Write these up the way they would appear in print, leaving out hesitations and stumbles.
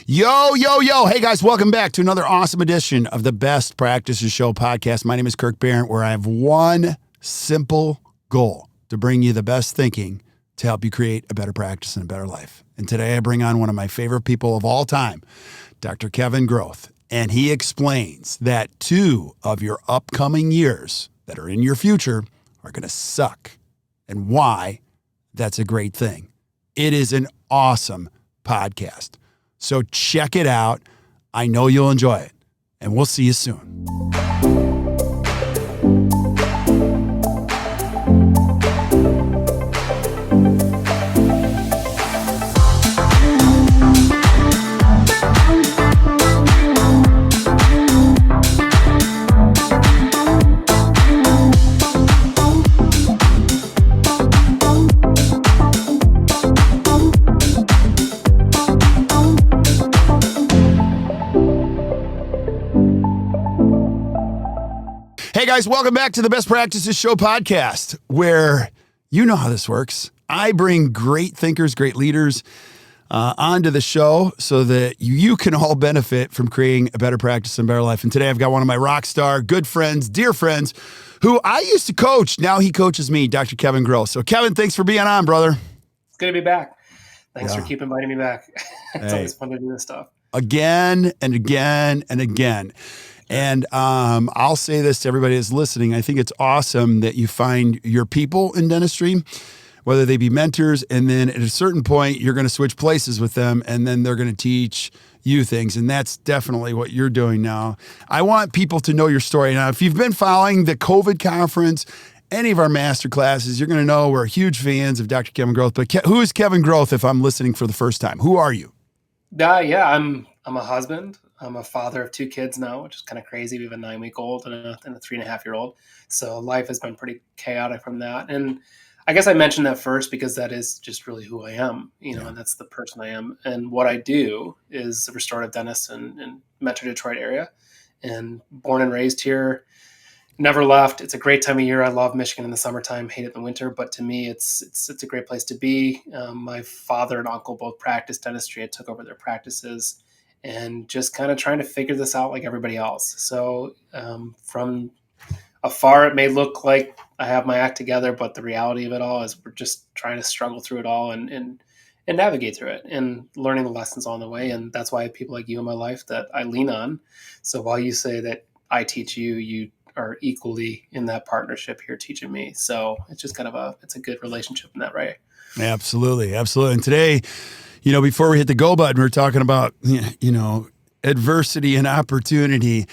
Yo, yo, yo. Hey, guys, welcome back to another awesome edition of the Best Practices Show podcast. My name is Kirk Behrendt, where I have one simple goal to bring you the best thinking to help you create a better practice and a better life. And today I bring on one of my favorite people of all time, Dr. Kevin Groth. And he explains that 2 of your upcoming years that are in your future are going to suck and why that's a great thing. It is an awesome podcast. So check it out. I know you'll enjoy it. And we'll see you soon. Hey guys, welcome back to the Best Practices Show podcast, where you know how this works. I bring great thinkers, great leaders onto the show so that you can all benefit from creating a better practice and better life. And today I've got one of my rock star, good friends, dear friends, who I used to coach. Now he coaches me, Dr. Kevin Groth. So Kevin, thanks for being on, brother. It's good to be back. Thanks for keeping inviting me back. It's always fun to do this stuff. Again and again and again. And I'll say this to everybody that's listening. I think it's awesome that you find your people in dentistry, whether they be mentors, and then at a certain point, you're going to switch places with them, and then they're going to teach you things. And that's definitely what you're doing now. I want people to know your story. Now, if you've been following the COVID conference, any of our master classes, you're going to know we're huge fans of Dr. Kevin Groth. But who is Kevin Groth if I'm listening for the first time? Who are you? I'm a husband. I'm a father of 2 kids now, which is kind of crazy. We have a 9-week-old and a 3.5-year-old. So life has been pretty chaotic from that. And I guess I mentioned that first because that is just really who I am, and that's the person I am. And what I do is a restorative dentist in Metro Detroit area, and born and raised here, never left. It's a great time of year. I love Michigan in the summertime, hate it in the winter, but to me, it's a great place to be. My father and uncle both practiced dentistry. I took over their practices and just kind of trying to figure this out like everybody else. So from afar, it may look like I have my act together, but the reality of it all is we're just trying to struggle through it all and navigate through it and learning the lessons on the way. And that's why I have people like you in my life that I lean on. So while you say that I teach you, you are equally in that partnership here teaching me. So it's just kind of it's a good relationship in that way. Absolutely. Absolutely. And today, before we hit the go button, we're talking about, adversity and opportunity.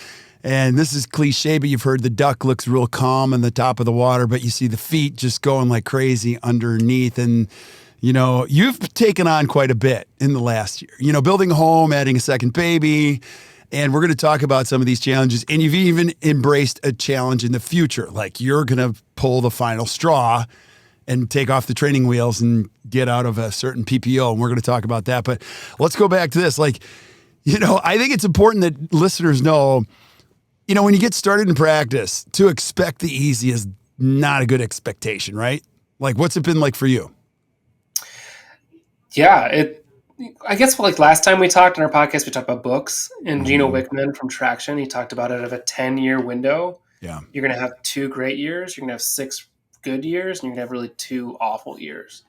And this is cliche, but you've heard the duck looks real calm on the top of the water, but you see the feet just going like crazy underneath. And, you've taken on quite a bit in the last year, building a home, adding a second baby. And we're going to talk about some of these challenges. And you've even embraced a challenge in the future. Like you're going to pull the final straw and take off the training wheels and get out of a certain PPO. And we're going to talk about that. But let's go back to this. I think it's important that listeners know, when you get started in practice, to expect the easy is not a good expectation, right? Like, what's it been like for you? Yeah, I guess last time we talked on our podcast, we talked about books, and Gino Wickman from Traction, he talked about it of a 10-year window. Yeah. You're going to have 2 great years. You're going to have 6 good years, and you're going to have really 2 awful years.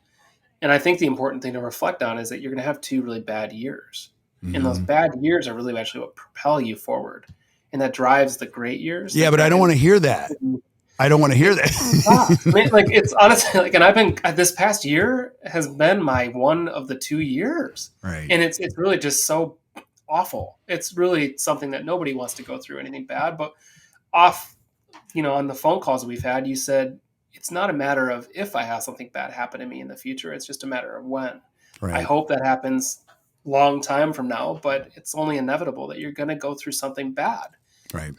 And I think the important thing to reflect on is that you're going to have 2 really bad years. Mm-hmm. And those bad years are really actually what propel you forward. And that drives the great years. Yeah, but I don't want to hear that. I don't want to hear that. It's honestly and I've been this past year has been my one of the 2 years. Right. And it's really just so awful. It's really something that nobody wants to go through anything bad. But on the phone calls that we've had, you said, it's not a matter of if I have something bad happen to me in the future. It's just a matter of when. Right. I hope that happens long time from now, but it's only inevitable that you're going to go through something bad. Right.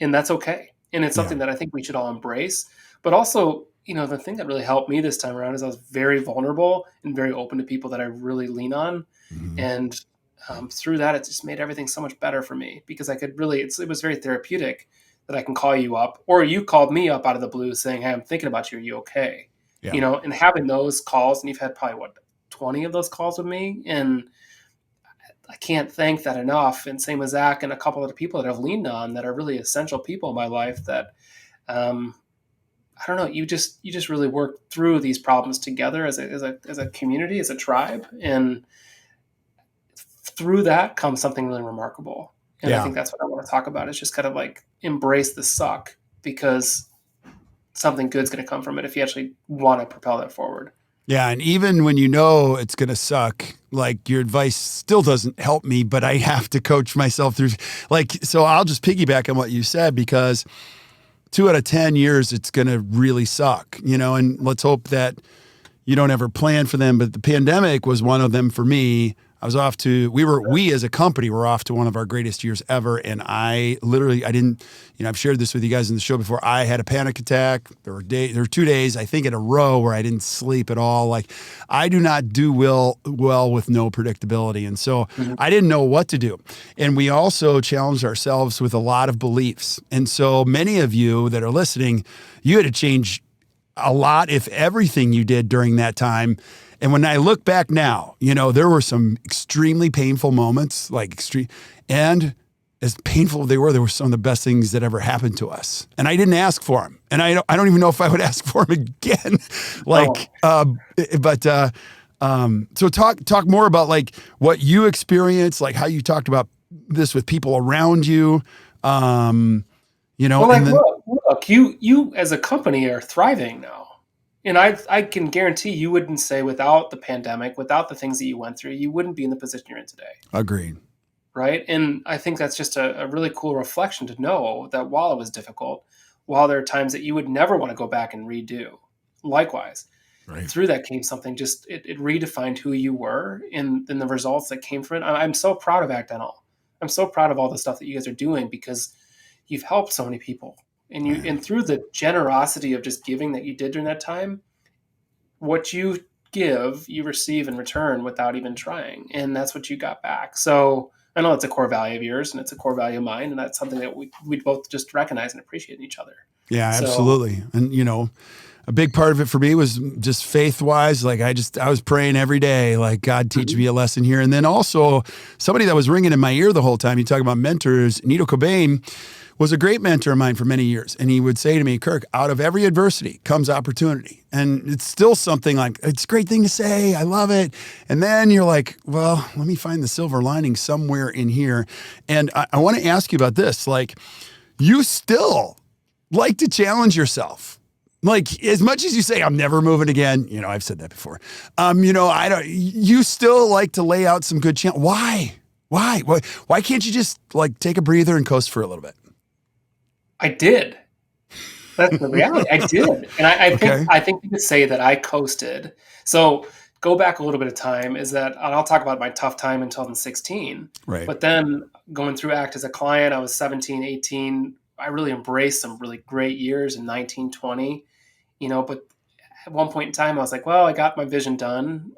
And that's okay. And it's something that I think we should all embrace. But also, the thing that really helped me this time around is I was very vulnerable and very open to people that I really lean on. Mm-hmm. And through that, it just made everything so much better for me because I could really, it was very therapeutic that I can call you up, or you called me up out of the blue saying, hey, I'm thinking about you. Are you okay? Yeah. And having those calls, and you've had probably 20 of those calls with me. And I can't thank that enough. And same with Zach and a couple of the people that I've leaned on that are really essential people in my life that, I don't know, you just really work through these problems together as a community, as a tribe. And through that comes something really remarkable. And I think that's what I want to talk about, is just kind of like embrace the suck, because something good's going to come from it if you actually want to propel that forward. Yeah. And even when you know it's going to suck, like your advice still doesn't help me, but I have to coach myself through, like, so I'll just piggyback on what you said, because 2 out of 10 years, it's going to really suck, and let's hope that you don't ever plan for them. But the pandemic was one of them for me. I was off to, we as a company were off to one of our greatest years ever. And I didn't, I've shared this with you guys in the show before. I had a panic attack. There were 2 days, I think in a row, where I didn't sleep at all. Like, I do not do well with no predictability. And so I didn't know what to do. And we also challenged ourselves with a lot of beliefs. And so many of you that are listening, you had to change a lot, if everything you did during that time. And when I look back now, there were some extremely painful moments, and as painful as they were some of the best things that ever happened to us. And I didn't ask for them. And I don't even know if I would ask for them again. So talk more about like what you experienced, like how you talked about this with people around you, Look, you as a company are thriving now. And I can guarantee you wouldn't say, without the pandemic, without the things that you went through, you wouldn't be in the position you're in today. Agreed. Right? And I think that's just a really cool reflection to know that while it was difficult, while there are times that you would never want to go back and redo, likewise, through that came something, just it redefined who you were and the results that came from it. I'm so proud of Act Dental. I'm so proud of all the stuff that you guys are doing, because you've helped so many people. And through the generosity of just giving that you did during that time, what you give, you receive in return without even trying. And that's what you got back. So I know it's a core value of yours and it's a core value of mine. And that's something that we both just recognize and appreciate in each other. Yeah, absolutely. And, a big part of it for me was just faith-wise. Like I was praying every day, like, God, teach me a lesson here. And then also somebody that was ringing in my ear the whole time, you talk about mentors, Nito Cobain was a great mentor of mine for many years. And he would say to me, Kirk, out of every adversity comes opportunity. And it's still something like, it's a great thing to say. I love it. And then you're like, well, let me find the silver lining somewhere in here. And I want to ask you about this. Like, you still like to challenge yourself. Like, as much as you say, I'm never moving again, I've said that before. You still like to lay out some good challenge. Why? Why can't you just like take a breather and coast for a little bit? I did. That's the reality. I did. And I think you could say that I coasted. So go back a little bit of time, is that, and I'll talk about my tough time in 2016. Right. But then going through ACT as a client, I was 17, 18. I really embraced some really great years in 19, 20, but at one point in time, I was like, well, I got my vision done.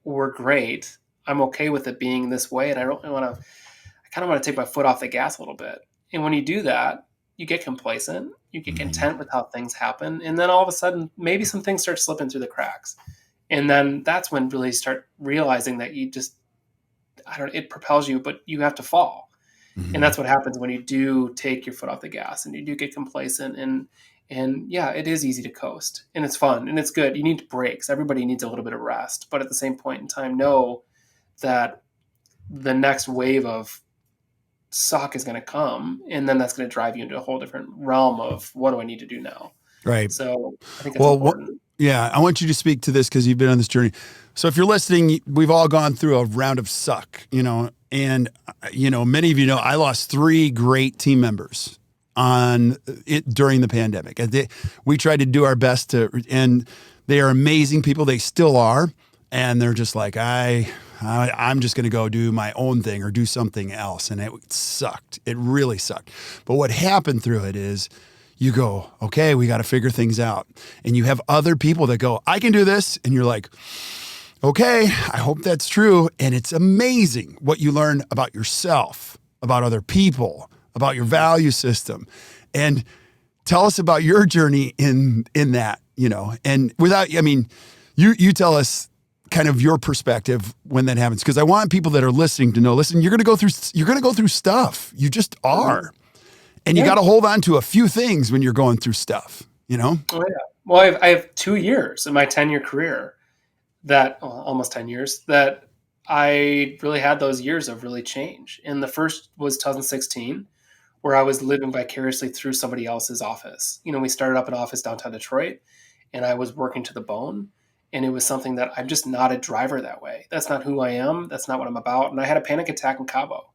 We're great. I'm okay with it being this way. And I kind of want to take my foot off the gas a little bit. And when you do that, you get complacent, you get content with how things happen. And then all of a sudden, maybe some things start slipping through the cracks. And then that's when really start realizing that you just, it propels you, but you have to fall. Mm-hmm. And that's what happens when you do take your foot off the gas and you do get complacent. And yeah, it is easy to coast and it's fun and it's good. You need breaks. Everybody needs a little bit of rest. But at the same point in time, know that the next wave of suck is going to come, and then that's going to drive you into a whole different realm of what do I need to do now? Right. So I think that's important. Yeah, I want you to speak to this because you've been on this journey. So if you're listening, we've all gone through a round of suck, and many of you know I lost 3 great team members on it during the pandemic. We tried to do our best and they are amazing people. They still are, and they're just like I'm just going to go do my own thing or do something else. And it sucked. It really sucked. But what happened through it is you go, okay, we got to figure things out. And you have other people that go, I can do this. And you're like, okay, I hope that's true. And it's amazing what you learn about yourself, about other people, about your value system. And tell us about your journey in that, and you tell us, kind of your perspective when that happens? Because I want people that are listening to know, listen, you're going to go through stuff. You just are. And you got to hold on to a few things when you're going through stuff, you know? Oh, yeah. Well, I have 2 years in my 10-year career almost 10 years, that I really had those years of really change. And the first was 2016, where I was living vicariously through somebody else's office. We started up an office downtown Detroit, and I was working to the bone. And it was something that I'm just not a driver that way. That's not who I am. That's not what I'm about. And I had a panic attack in Cabo.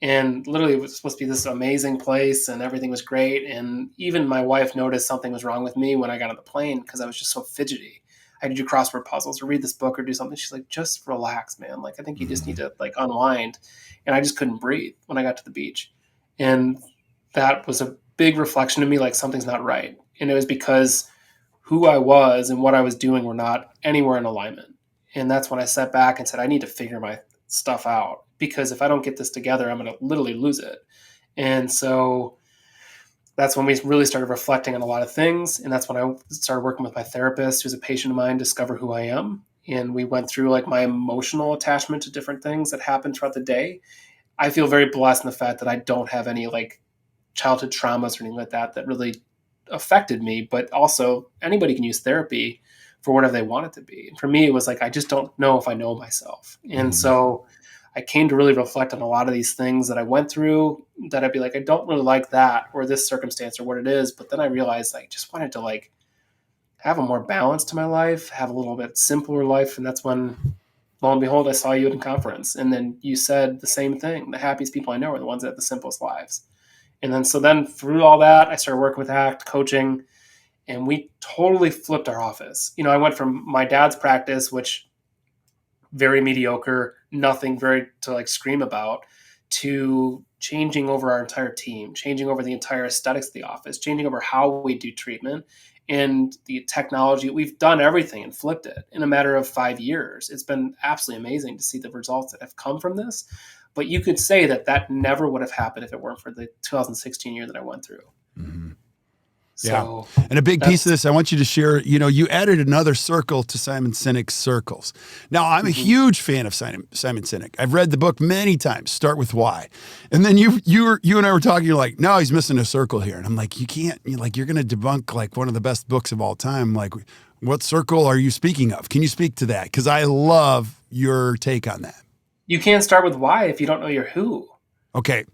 And literally, it was supposed to be this amazing place and everything was great. And even my wife noticed something was wrong with me when I got on the plane because I was just so fidgety. I had to do crossword puzzles or read this book or do something. She's like, just relax, man. Like, I think you just need to unwind. And I just couldn't breathe when I got to the beach. And that was a big reflection to me, like something's not right. And it was because who I was and what I was doing were not anywhere in alignment. And that's when I sat back and said, I need to figure my stuff out, because if I don't get this together, I'm going to literally lose it. And so that's when we really started reflecting on a lot of things. And that's when I started working with my therapist, who's a patient of mine, discover who I am. And we went through like my emotional attachment to different things that happened throughout the day. I feel very blessed in the fact that I don't have any like childhood traumas or anything like that really affected me, but also anybody can use therapy for whatever they want it to be. And for me, it was like, I just don't know if I know myself. And so I came to really reflect on a lot of these things that I went through, that I'd be like, I don't really like that or this circumstance or what it is. But then I realized I just wanted to like have a more balance to my life, have a little bit simpler life. And that's when, lo and behold, I saw you at a conference. And then you said the same thing. The happiest people I know are the ones that have the simplest lives. And then through all that, I started working with ACT, coaching, and we totally flipped our office. I went from my dad's practice, which very mediocre, nothing very to like scream about, to changing over our entire team, changing over the entire aesthetics of the office, changing over how we do treatment and the technology. We've done everything and flipped it in a matter of 5 years. It's been absolutely amazing to see the results that have come from this. But you could say that never would have happened if it weren't for the 2016 year that I went through. Mm-hmm. So, yeah. And a big piece of this, I want you to share, you added another circle to Simon Sinek's circles. Now, I'm a huge fan of Simon Sinek. I've read the book many times, Start With Why. And then you and I were talking, you're like, no, he's missing a circle here. And I'm like, you can't, you're going to debunk like one of the best books of all time. Like, what circle are you speaking of? Can you speak to that? Because I love your take on that. You can't start with why if you don't know your who. Okay.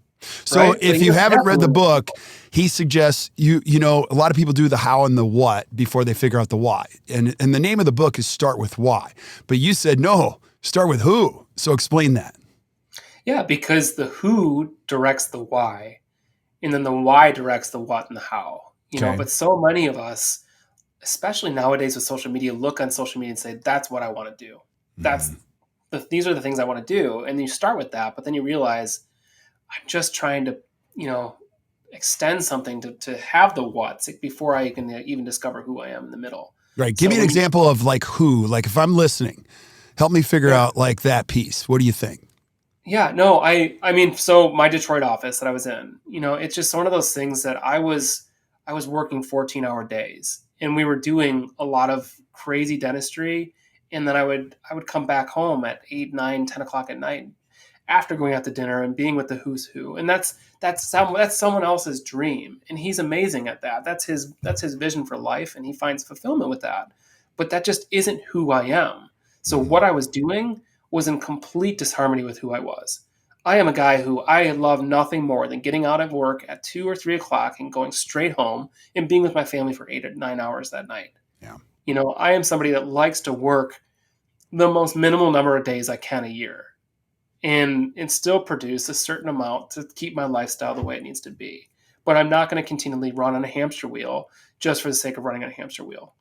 So right? If you haven't read the book, he suggests a lot of people do the how and the what before they figure out the why. And the name of the book is Start With Why. But you said, no, start with who. So explain that. Yeah, because the who directs the why, and then the why directs the what and the how. But so many of us, especially nowadays with social media, look on social media and say, that's what I want to do. These are the things I want to do. And you start with that, but then you realize I'm just trying to, extend something to have the what's before I can even discover who I am in the middle. Right. Give me an example of like who, like if I'm listening, help me figure out like that piece. What do you think? Yeah, no, I mean, so my Detroit office that I was in, it's just one of those things that I was working 14-hour days, and we were doing a lot of crazy dentistry. And then I would come back home at 8, 9, 10 o'clock at night after going out to dinner and being with the who's who. And that's someone else's dream. And he's amazing at that. That's his vision for life. And he finds fulfillment with that. But that just isn't who I am. So what I was doing was in complete disharmony with who I was. I am a guy who I love nothing more than getting out of work at 2 or 3 o'clock and going straight home and being with my family for 8 or 9 hours that night. Yeah. I am somebody that likes to work the most minimal number of days I can a year and still produce a certain amount to keep my lifestyle the way it needs to be. But I'm not going to continually run on a hamster wheel just for the sake of running on a hamster wheel.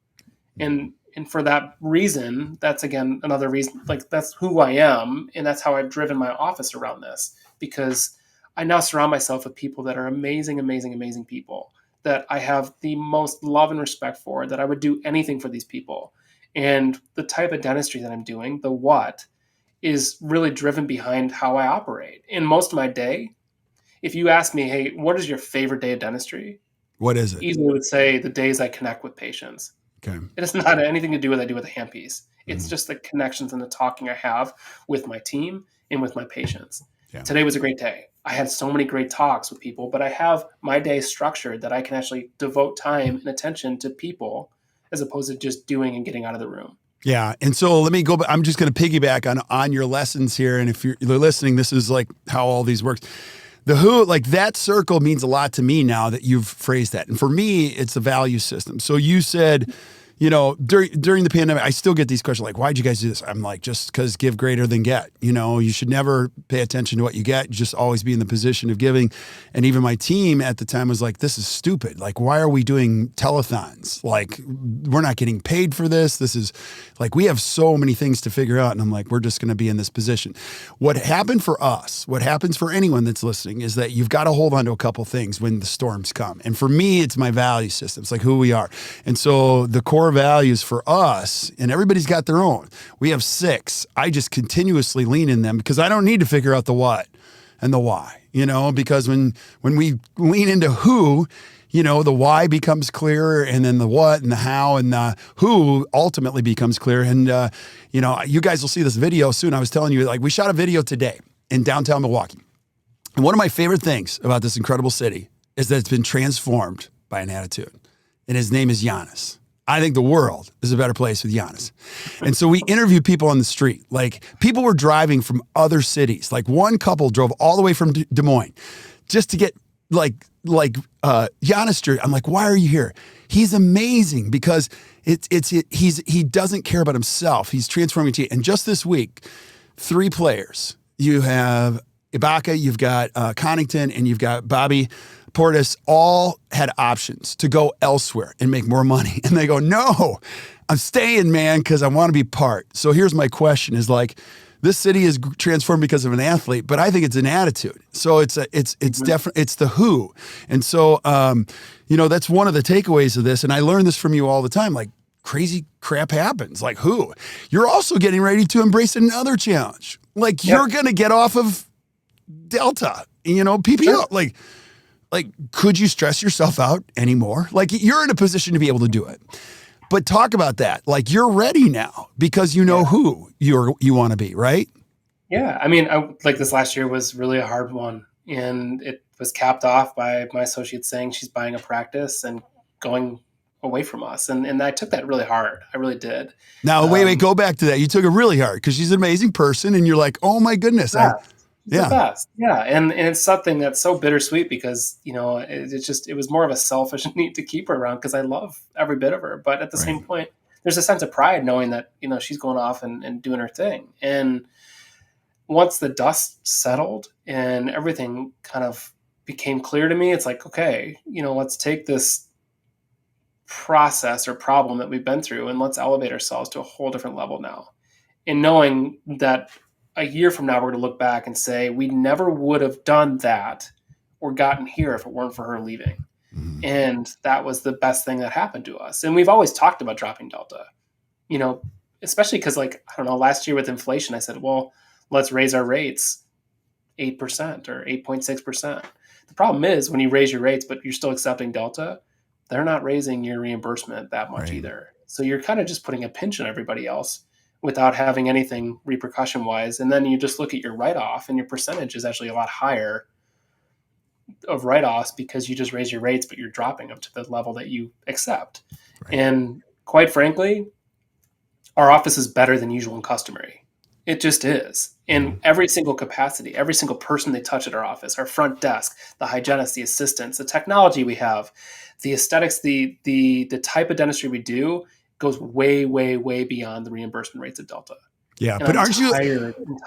And for that reason, that's again another reason, like that's who I am. And that's how I've driven my office around this, because I now surround myself with people that are amazing, amazing, amazing people that I have the most love and respect for, that I would do anything for these people. And the type of dentistry that I'm doing, the what, is really driven behind how I operate. In most of my day, if you ask me, hey, what is your favorite day of dentistry? What is it? Easily would say the days I connect with patients. Okay. It has not anything to do with what I do with a handpiece. It's Mhm. just the connections and the talking I have with my team and with my patients. Yeah. Today was a great day. I had so many great talks with people, but I have my day structured that I can actually devote time and attention to people as opposed to just doing and getting out of the room. Yeah. And so let me go back. I'm just going to piggyback on your lessons here. And if you're listening, this is like how all these works. The who, like that circle means a lot to me now that you've phrased that. And for me, it's a value system. So you said, during the pandemic, I still get these questions like, why'd you guys do this? I'm like, just because give greater than get. You should never pay attention to what you get. You just always be in the position of giving. And even my team at the time was like, this is stupid. Like, why are we doing telethons? Like, we're not getting paid for this. This is like, we have so many things to figure out. And I'm like, we're just going to be in this position. What happened for us, what happens for anyone that's listening is that you've got to hold on to a couple things when the storms come. And for me, it's my value system. It's like who we are. And so the core values for us, and everybody's got their own. We have 6. I just continuously lean in them because I don't need to figure out the what and the why, because when we lean into who, the why becomes clearer, and then the what and the how and the who ultimately becomes clear. And, you guys will see this video soon. I was telling you, like, we shot a video today in downtown Milwaukee. And one of my favorite things about this incredible city is that it's been transformed by an attitude. And his name is Giannis. I think the world is a better place with Giannis. And so we interviewed people on the street. Like, people were driving from other cities. Like, one couple drove all the way from Des Moines just to get Giannis jersey. I'm like, why are you here? He's amazing because he doesn't care about himself. He's transforming to you. And just this week, 3 players. You have Ibaka, you've got Connaughton, and you've got Bobby Portis, all had options to go elsewhere and make more money. And they go, no, I'm staying, man, because I want to be part. So here's my question is like, this city is transformed because of an athlete, but I think it's an attitude. So it's definitely, it's the who. And so, that's one of the takeaways of this. And I learn this from you all the time, like crazy crap happens, like who. You're also getting ready to embrace another challenge. Like you're going to get off of Delta, PPO, Sure. Like, could you stress yourself out anymore? Like, you're in a position to be able to do it. But talk about that. Like, you're ready now because you know who you want to be, right? Yeah. I mean, this last year was really a hard one. And it was capped off by my associate saying she's buying a practice and going away from us. And I took that really hard. I really did. Now, wait, go back to that. You took it really hard because she's an amazing person. And you're like, oh, my goodness. The best. Yeah. And it's something that's so bittersweet because, it was more of a selfish need to keep her around because I love every bit of her. But at the same point, there's a sense of pride knowing that, she's going off and doing her thing. And once the dust settled and everything kind of became clear to me, it's like, okay, let's take this process or problem that we've been through and let's elevate ourselves to a whole different level now. And knowing that a year from now, we're going to look back and say, we never would have done that or gotten here if it weren't for her leaving. Mm-hmm. And that was the best thing that happened to us. And we've always talked about dropping Delta, especially because last year with inflation, I said, well, let's raise our rates 8% or 8.6%. The problem is when you raise your rates, but you're still accepting Delta, they're not raising your reimbursement that much either. So you're kind of just putting a pinch on everybody else without having anything repercussion-wise. And then you just look at your write-off, and your percentage is actually a lot higher of write-offs because you just raise your rates, but you're dropping them to the level that you accept. Right. And quite frankly, our office is better than usual and customary. It just is. In every single capacity, every single person they touch at our office, our front desk, the hygienists, the assistants, the technology we have, the aesthetics, the type of dentistry we do, goes way, way, way beyond the reimbursement rates of Delta. Yeah, and but aren't you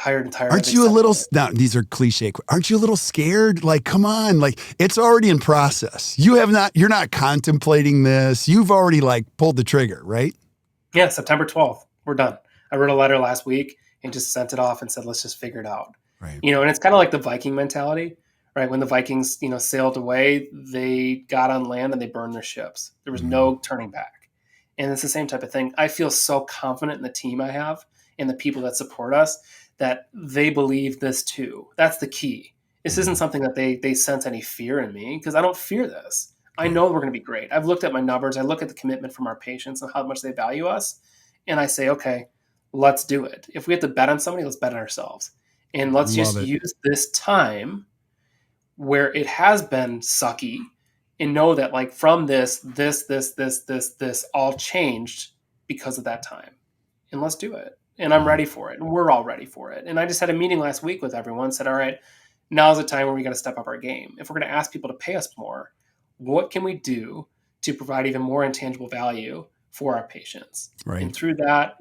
tired? Aren't you a little? Now these are cliche. Aren't you a little scared? Like, come on! Like, it's already in process. You're not contemplating this. You've already pulled the trigger, right? Yeah, September 12th, we're done. I wrote a letter last week and just sent it off and said, let's just figure it out. Right. And it's kind of like the Viking mentality, right? When the Vikings, sailed away, they got on land and they burned their ships. There was no turning back. And it's the same type of thing. I feel so confident in the team I have and the people that support us that they believe this too. That's the key. This isn't something that they sense any fear in me because I don't fear this. I know we're going to be great. I've looked at my numbers. I look at the commitment from our patients and how much they value us. And I say, okay, let's do it. If we have to bet on somebody, let's bet on ourselves. And let's Love just it. use this time where it has been sucky and know that like from this all changed because of that time. And let's do it. And I'm ready for it. And we're all ready for it. And I just had a meeting last week with everyone, said, all right, now's the time where we got to step up our game. If we're going to ask people to pay us more, what can we do to provide even more intangible value for our patients? Right. And through that,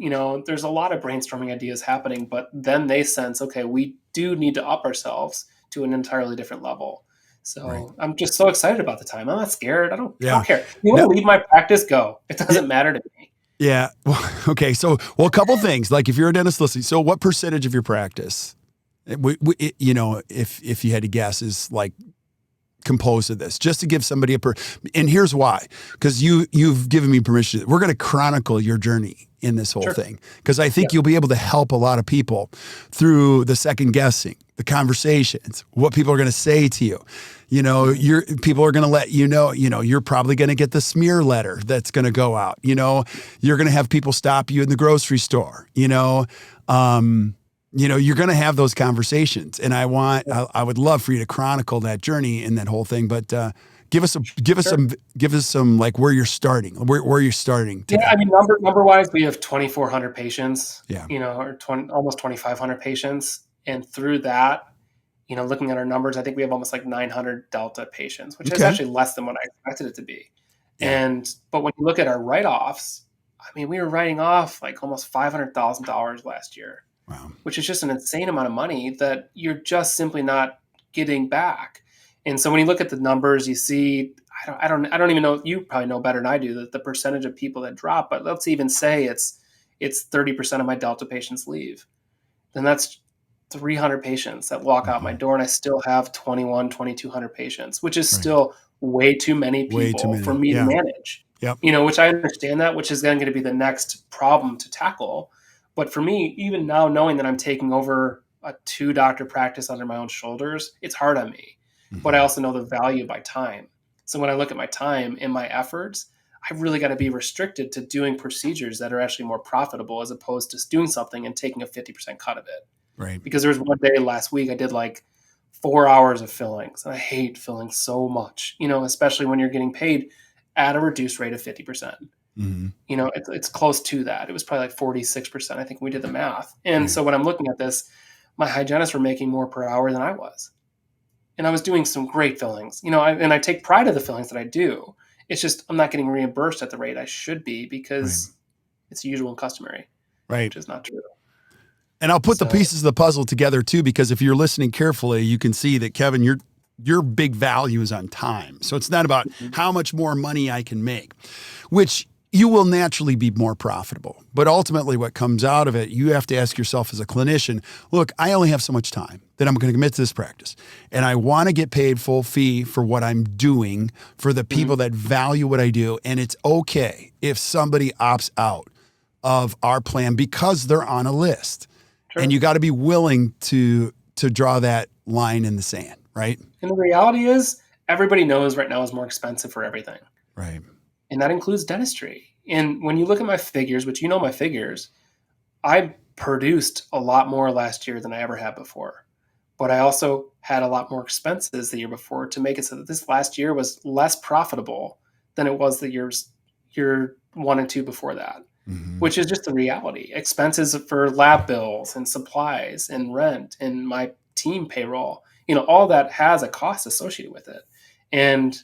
there's a lot of brainstorming ideas happening, but then they sense, okay, we do need to up ourselves to an entirely different level. So I'm just so excited about the time. I'm not scared. I don't care. You want to leave my practice? Go. It doesn't matter to me. Yeah. Okay. So, a couple things. Like, if you're a dentist listening, so what percentage of your practice, if you had to guess, is like composed of this? Just to give somebody and here's why. Because you've given me permission. We're going to chronicle your journey in this whole thing. Because I think you'll be able to help a lot of people through the second guessing, the conversations, what people are going to say to you. People are going to let you're probably going to get the smear letter that's going to go out. You're going to have people stop you in the grocery store. You're going to have those conversations, and I would love for you to chronicle that journey and that whole thing. But give us some like where you're starting, where you're starting. Today. Yeah, I mean, number wise, we have 2,400 patients. Yeah, or almost 2,500 patients, and through that, looking at our numbers, I think we have almost like 900 Delta patients, which is actually less than what I expected it to be. Yeah. But when you look at our write-offs, I mean, we were writing off like almost $500,000 last year. Wow. Which is just an insane amount of money that you're just simply not getting back. And so when you look at the numbers, you see, I don't even know, you probably know better than I do, that the percentage of people that drop, but let's even say it's 30% of my Delta patients leave. Then that's 300 patients that walk out my door, and I still have 2,200 patients, which is still way too many people for me to manage. Yep. Which I understand that, which is then going to be the next problem to tackle. But for me, even now, knowing that I'm taking over a 2-doctor practice under my own shoulders, it's hard on me. Mm-hmm. But I also know the value of my time. So when I look at my time and my efforts, I've really got to be restricted to doing procedures that are actually more profitable as opposed to doing something and taking a 50% cut of it. Right. Because there was one day last week I did like 4 hours of fillings. And I hate fillings so much, especially when you're getting paid at a reduced rate of 50%. Mm-hmm. It's close to that. It was probably like 46%. I think we did the math. And so when I'm looking at this, my hygienists were making more per hour than I was. And I was doing some great fillings, and I take pride of the fillings that I do. It's just, I'm not getting reimbursed at the rate I should be because it's usual and customary, which is not true. And I'll put the pieces of the puzzle together too, because if you're listening carefully, you can see that, Kevin, your big value is on time. So it's not about how much more money I can make, which you will naturally be more profitable. But ultimately what comes out of it, you have to ask yourself as a clinician, look, I only have so much time that I'm going to commit to this practice. And I want to get paid full fee for what I'm doing for the people that value what I do. And it's okay if somebody opts out of our plan because they're on a list. Sure. And you got to be willing to draw that line in the sand, right? And the reality is everybody knows right now is more expensive for everything. Right. And that includes dentistry. And when you look at my figures, which my figures, I produced a lot more last year than I ever had before. But I also had a lot more expenses the year before to make it so that this last year was less profitable than it was the year 1 and 2 before that, which is just the reality. Expenses for lab bills and supplies and rent and my team payroll, all that has a cost associated with it. And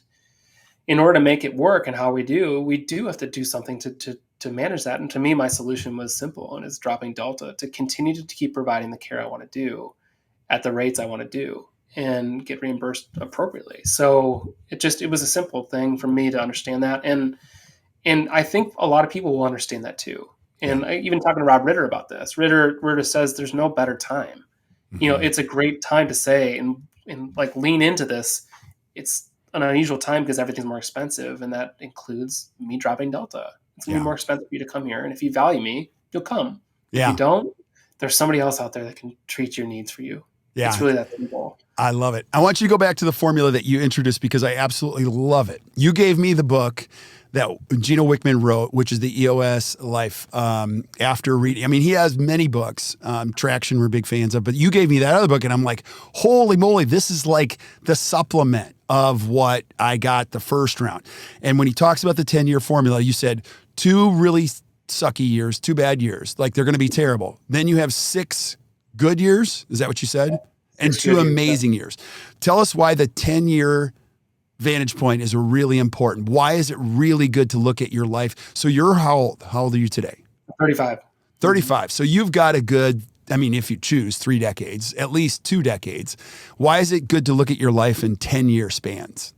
in order to make it work and how we do have to do something to manage that. And to me, my solution was simple, and it's dropping Delta to continue to keep providing the care I want to do at the rates I want to do and get reimbursed appropriately. So it was a simple thing for me to understand that. And I think a lot of people will understand that too. And I even talking to Rob Ritter about this, Ritter says there's no better time. It's a great time to say and like lean into this. It's an unusual time because everything's more expensive, and that includes me dropping Delta. It's going to be more expensive for you to come here. And if you value me, you'll come. If you don't, there's somebody else out there that can treat your needs for you. Yeah. It's really that simple. I love it. I want you to go back to the formula that you introduced because I absolutely love it. You gave me the book that Gino Wickman wrote, which is the EOS Life, after reading. I mean, he has many books, Traction we're big fans of, but you gave me that other book and I'm like, holy moly, this is like the supplement of what I got the first round. And when he talks about the 10-year formula, you said 2 really sucky years, 2 bad years, like they're going to be terrible. Then you have 6 good years. Is that what you said? And 2 amazing years. Tell us why the 10-year vantage point is really important. Why is it really good to look at your life? So you're how old? How old are you today? 35. 35. So you've got a good, I mean, if you choose 3 decades, at least 2 decades. Why is it good to look at your life in 10-year spans?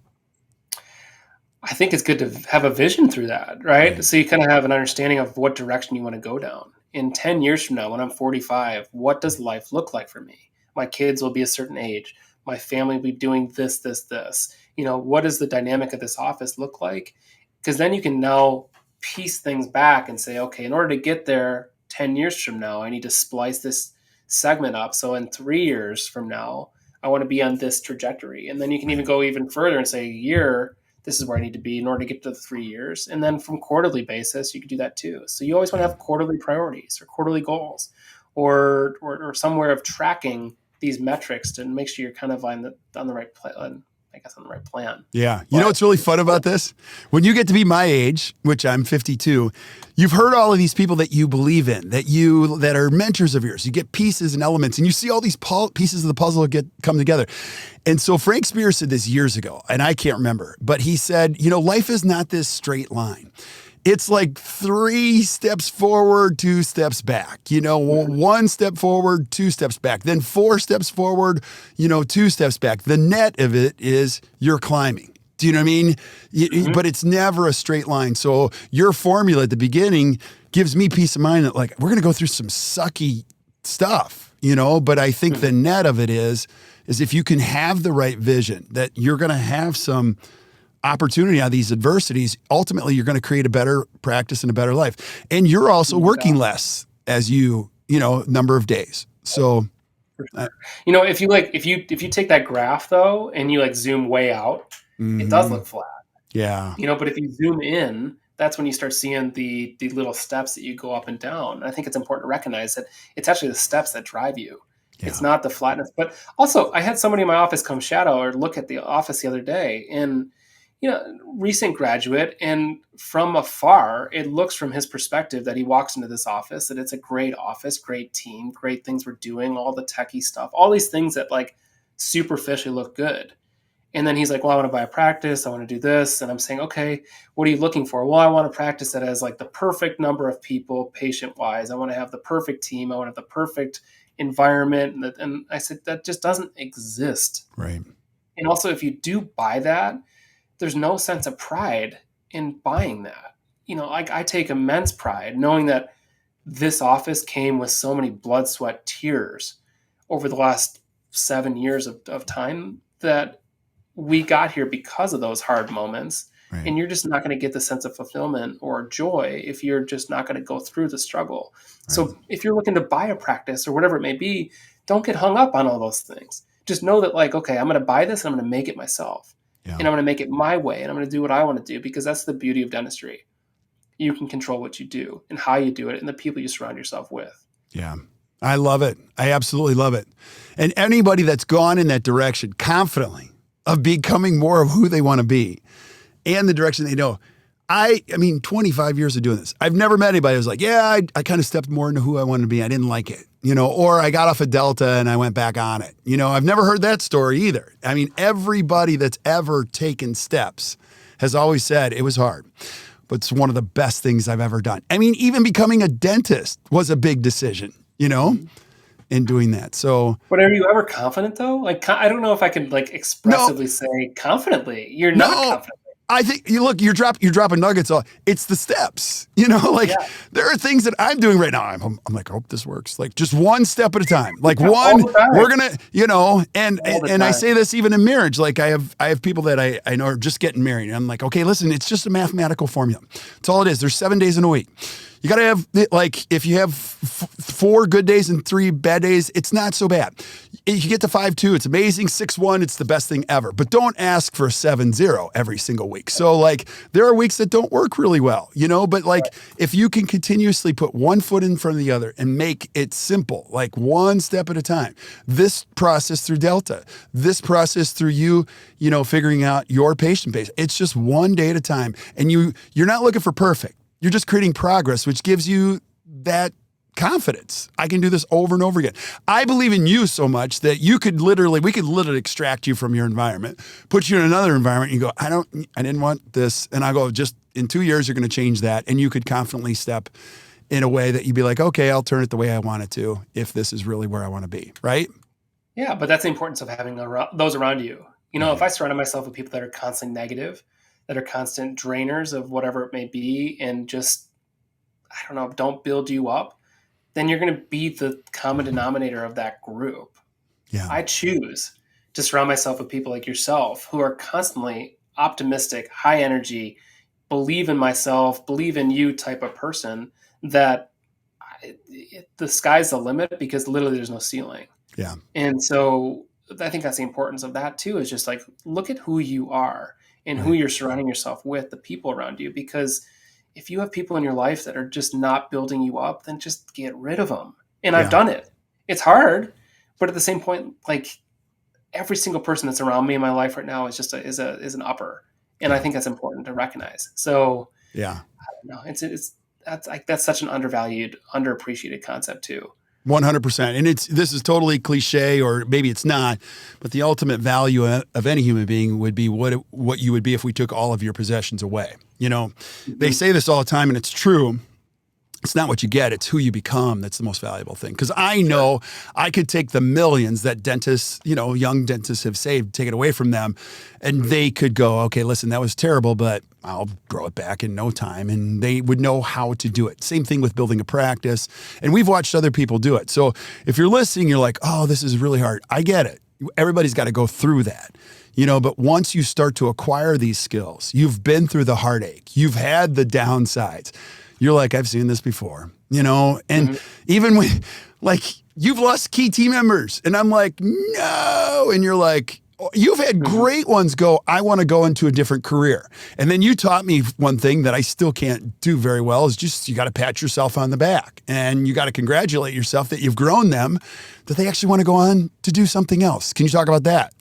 I think it's good to have a vision through that, right? So you kind of have an understanding of what direction you want to go down. In 10 years from now, when I'm 45, what does life look like for me? My kids will be a certain age. My family will be doing this, this, this. What does the dynamic of this office look like? Because then you can now piece things back and say, okay, in order to get there 10 years from now, I need to splice this segment up. So in 3 years from now, I want to be on this trajectory. And then you can even go even further and say a year, this is where I need to be in order to get to the 3 years. And then from quarterly basis, you can do that too. So you always want to have quarterly priorities or quarterly goals or somewhere of tracking these metrics to make sure you're kind of on the right plan. I guess on the right plan. Yeah. You know what's really fun about this? When you get to be my age, which I'm 52, you've heard all of these people that you believe in, that are mentors of yours. You get pieces and elements and you see all these pieces of the puzzle come together. And so Frank Spear said this years ago, and I can't remember, but he said, life is not this straight line. It's like 3 steps forward, 2 steps back, 1 step forward, 2 steps back, then 4 steps forward, 2 steps back. The net of it is you're climbing. Do you know what I mean? But it's never a straight line. So your formula at the beginning gives me peace of mind that like, we're going to go through some sucky stuff, but I think the net of it is if you can have the right vision that you're going to have some opportunity out of these adversities, ultimately you're going to create a better practice and a better life. And you're also working less as number of days. So, if you take that graph though, and you like zoom way out, it does look flat. Yeah. But if you zoom in, that's when you start seeing the little steps that you go up and down. And I think it's important to recognize that it's actually the steps that drive you. Yeah. It's not the flatness. But also I had somebody in my office come shadow or look at the office the other day, and recent graduate, and from afar, it looks from his perspective that he walks into this office, that it's a great office, great team, great things we're doing, all the techie stuff, all these things that like superficially look good. And then he's like, well, I want to buy a practice. I want to do this. And I'm saying, okay, what are you looking for? Well, I want a practice that has like the perfect number of people patient wise. I want to have the perfect team. I want to have the perfect environment. And I said, that just doesn't exist. Right. And also if you do buy that, there's no sense of pride in buying that. I take immense pride knowing that this office came with so many blood, sweat, tears over the last 7 years of time that we got here because of those hard moments. Right. And you're just not going to get the sense of fulfillment or joy if you're just not going to go through the struggle. Right. So if you're looking to buy a practice or whatever it may be, don't get hung up on all those things. Just know that like, okay, I'm going to buy this and I'm going to make it myself. Yeah. And I'm going to make it my way, and I'm going to do what I want to do, because that's the beauty of dentistry. You can control what you do and how you do it and the people you surround yourself with. Yeah. I love it. I absolutely love it. And anybody that's gone in that direction confidently of becoming more of who they want to be and the direction they know. I mean, 25 years of doing this. I've never met anybody who's like, yeah, I kind of stepped more into who I wanted to be. I didn't like it, or I got off a Delta and I went back on it. I've never heard that story either. I mean, everybody that's ever taken steps has always said it was hard, but it's one of the best things I've ever done. I mean, even becoming a dentist was a big decision, in doing that. So, but are you ever confident though? Like, I don't know if I can like expressively say confidently. You're not confident. I think you're dropping nuggets. It's the steps, there are things that I'm doing right now. I'm like, I hope this works. Like just one step at a time, like we're going to, and I say this even in marriage. Like I have people that I know are just getting married. And I'm like, okay, listen, it's just a mathematical formula. That's all it is. There's 7 days in a week. You got to have like, if you have 4 good days and 3 bad days, it's not so bad. if you get to 5.2, it's amazing. 6.1, it's the best thing ever. But don't ask for 7.0 every single week. So like there are weeks that don't work really well, but like if you can continuously put one foot in front of the other and make it simple, like one step at a time, this process through Delta, this process through you, figuring out your patient base, it's just one day at a time. And you're not looking for perfect. You're just creating progress, which gives you that confidence. I can do this over and over again. I believe in you so much that we could literally extract you from your environment, put you in another environment, and you go, I didn't want this. And I go, just in 2 years, you're going to change that. And you could confidently step in a way that you'd be like, okay, I'll turn it the way I want it to, if this is really where I want to be. Right? Yeah. But that's the importance of having those around you. If I surround myself with people that are constantly negative, that are constant drainers of whatever it may be, and just, I don't know, don't build you up, then you're going to be the common denominator of that group. Yeah. I choose to surround myself with people like yourself who are constantly optimistic, high energy, believe in myself, believe in you type of person, that the sky's the limit, because literally there's no ceiling. Yeah. And so I think that's the importance of that too, is just like, look at who you are and who you're surrounding yourself with, the people around you. Because if you have people in your life that are just not building you up, then just get rid of them. And I've done it. It's hard, but at the same point, like, every single person that's around me in my life right now is just is an upper. And I think that's important to recognize. So yeah, I don't know. That's such an undervalued, underappreciated concept too. 100%. And this is totally cliche, or maybe it's not, but the ultimate value of any human being would be what you would be if we took all of your possessions away. They say this all the time, and it's true. It's not what you get, it's who you become that's the most valuable thing. Because I know I could take the millions that dentists, young dentists have saved, take it away from them, and they could go, okay, listen, that was terrible, but I'll grow it back in no time. And they would know how to do it. Same thing with building a practice. And we've watched other people do it. So if you're listening, you're like, oh, this is really hard. I get it. Everybody's got to go through that. But once you start to acquire these skills, you've been through the heartache, you've had the downsides. You're like, I've seen this before, and even when, like, you've lost key team members, and I'm like, no. And you're like, you've had great ones go, I want to go into a different career. And then you taught me one thing that I still can't do very well, is just, you got to pat yourself on the back, and you got to congratulate yourself that you've grown them, that they actually want to go on to do something else. Can you talk about that?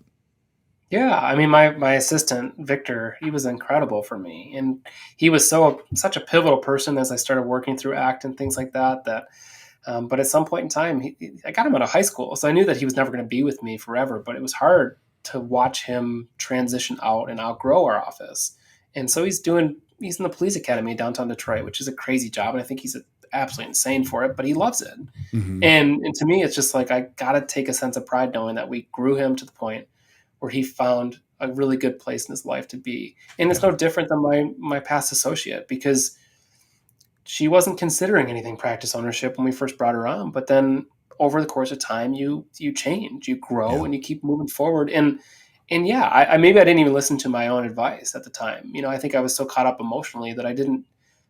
Yeah, I mean, my assistant, Victor, he was incredible for me. And he was such a pivotal person as I started working through ACT and things like that. But at some point in time, I got him out of high school. So I knew that he was never going to be with me forever. But it was hard to watch him transition out and outgrow our office. And so he's in the police academy in downtown Detroit, which is a crazy job. And I think he's absolutely insane for it, but he loves it. Mm-hmm. And to me, it's just like, I got to take a sense of pride knowing that we grew him to the point where he found a really good place in his life to be. And it's no different than my past associate, because she wasn't considering anything practice ownership when we first brought her on. But then over the course of time, you change, you grow, and you keep moving forward. And yeah, I maybe I didn't even listen to my own advice at the time. I think I was so caught up emotionally that I didn't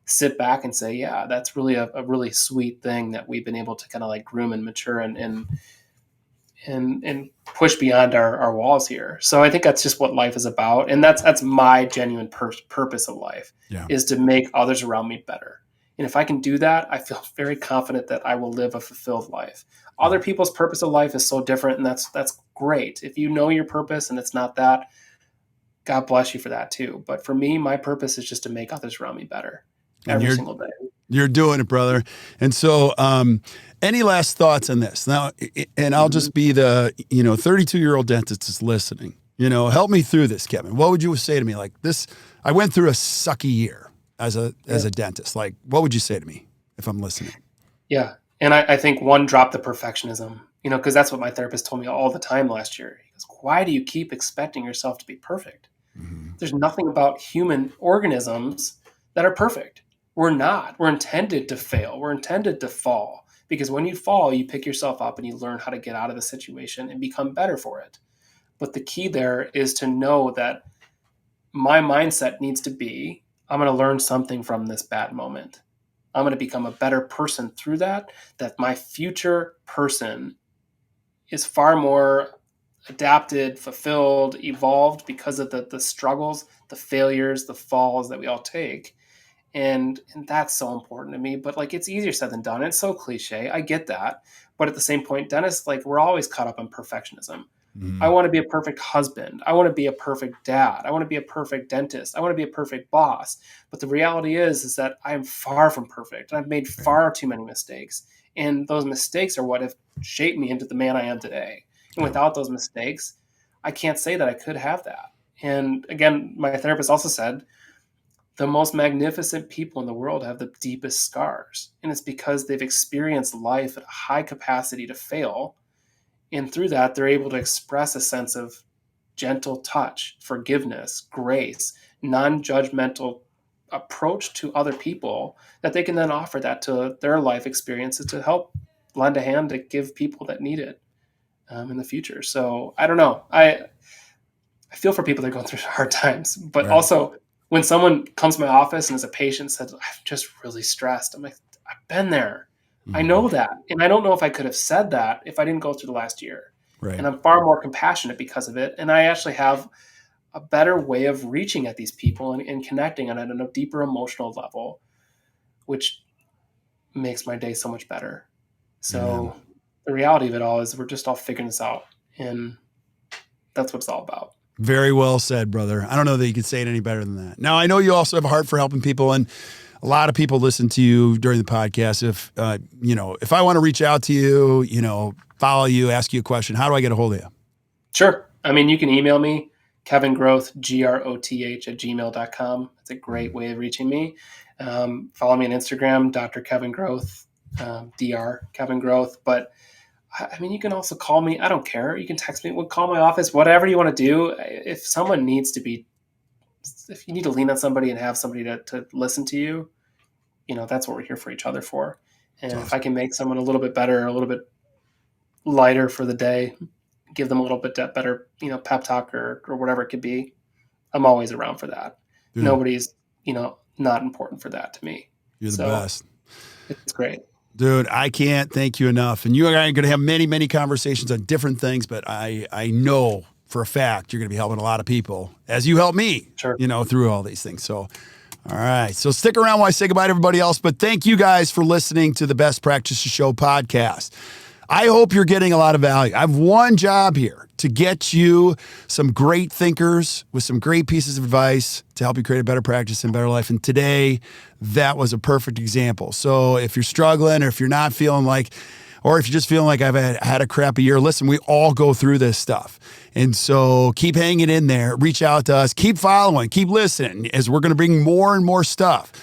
sit back and say, yeah, that's really a really sweet thing that we've been able to kind of like groom and mature and push beyond our walls here. So I think that's just what life is about. And that's my genuine purpose of life, is to make others around me better. And if I can do that, I feel very confident that I will live a fulfilled life. Other people's purpose of life is so different, and that's great. If you know your purpose and it's not that, God bless you for that too. But for me, my purpose is just to make others around me better every single day. You're doing it, brother. And so, any last thoughts on this? Now, and I'll just be the, 32-year-old dentist is listening. Help me through this, Kevin. What would you say to me? Like this, I went through a sucky year as a dentist. Like, what would you say to me if I'm listening? Yeah. And I think one, drop the perfectionism, because that's what my therapist told me all the time last year. He goes, why do you keep expecting yourself to be perfect? Mm-hmm. There's nothing about human organisms that are perfect. We're not. We're intended to fail. We're intended to fall, because when you fall, you pick yourself up and you learn how to get out of the situation and become better for it. But the key there is to know that my mindset needs to be, I'm going to learn something from this bad moment. I'm going to become a better person through that my future person is far more adapted, fulfilled, evolved because of the struggles, the failures, the falls that we all take. And that's so important to me. But like, it's easier said than done. It's so cliche. I get that. But at the same point, dentists, like, we're always caught up on perfectionism. I want to be a perfect husband. I want to be a perfect dad. I want to be a perfect dentist. I want to be a perfect boss. But the reality is that I am far from perfect. And I've made far too many mistakes. And those mistakes are what have shaped me into the man I am today. And without those mistakes, I can't say that I could have that. And again, my therapist also said, the most magnificent people in the world have the deepest scars. And it's because they've experienced life at a high capacity to fail. And through that, they're able to express a sense of gentle touch, forgiveness, grace, non-judgmental approach to other people that they can then offer that to their life experiences to help lend a hand to give people that need it in the future. So I don't know. I feel for people that are going through hard times, but also when someone comes to my office and as a patient says, I'm just really stressed, I'm like, I've been there. I know that. And I don't know if I could have said that if I didn't go through the last year. Right. And I'm far more compassionate because of it. And I actually have a better way of reaching at these people and connecting on a deeper emotional level, which makes my day so much better. So the reality of it all is we're just all figuring this out. And that's what it's all about. Very well said, brother. I don't know that you could say it any better than that. Now, I know you also have a heart for helping people, and a lot of people listen to you during the podcast. If I want to reach out to you, follow you, ask you a question, how do I get a hold of you? Sure. I mean, you can email me, Kevin Groth, Groth @gmail.com. That's a great way of reaching me. Follow me on Instagram, Dr. Kevin Groth, Dr. Kevin Groth. But I mean, you can also call me. I don't care. You can text me, call my office, whatever you want to do. If someone needs to be, if you need to lean on somebody and have somebody to listen to you, that's what we're here for each other for. And if I can make someone a little bit better, a little bit lighter for the day, give them a little bit better, pep talk or whatever it could be, I'm always around for that. Dude. Nobody's, not important for that to me. You're the best. It's great. Dude, I can't thank you enough. And you and I are going to have many, many conversations on different things, but I know for a fact you're going to be helping a lot of people as you help me, through all these things. So, all right. So stick around while I say goodbye to everybody else. But thank you guys for listening to the Best Practices Show podcast. I hope you're getting a lot of value. I have one job here, to get you some great thinkers with some great pieces of advice to help you create a better practice and better life. And today, that was a perfect example. So if you're struggling, or if you're not feeling like, or if you're just feeling like I've had a crappy year, listen, we all go through this stuff. And so keep hanging in there, reach out to us, keep following, keep listening, as we're going to bring more and more stuff.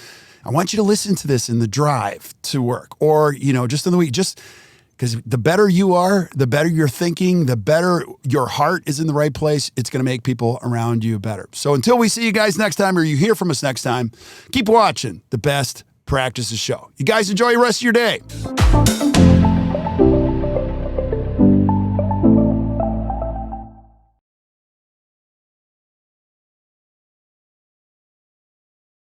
I want you to listen to this in the drive to work, or, just in the week, because the better you are, the better you're thinking, the better your heart is in the right place. It's going to make people around you better. So until we see you guys next time, or you hear from us next time, keep watching the Best Practices Show. You guys enjoy the rest of your day.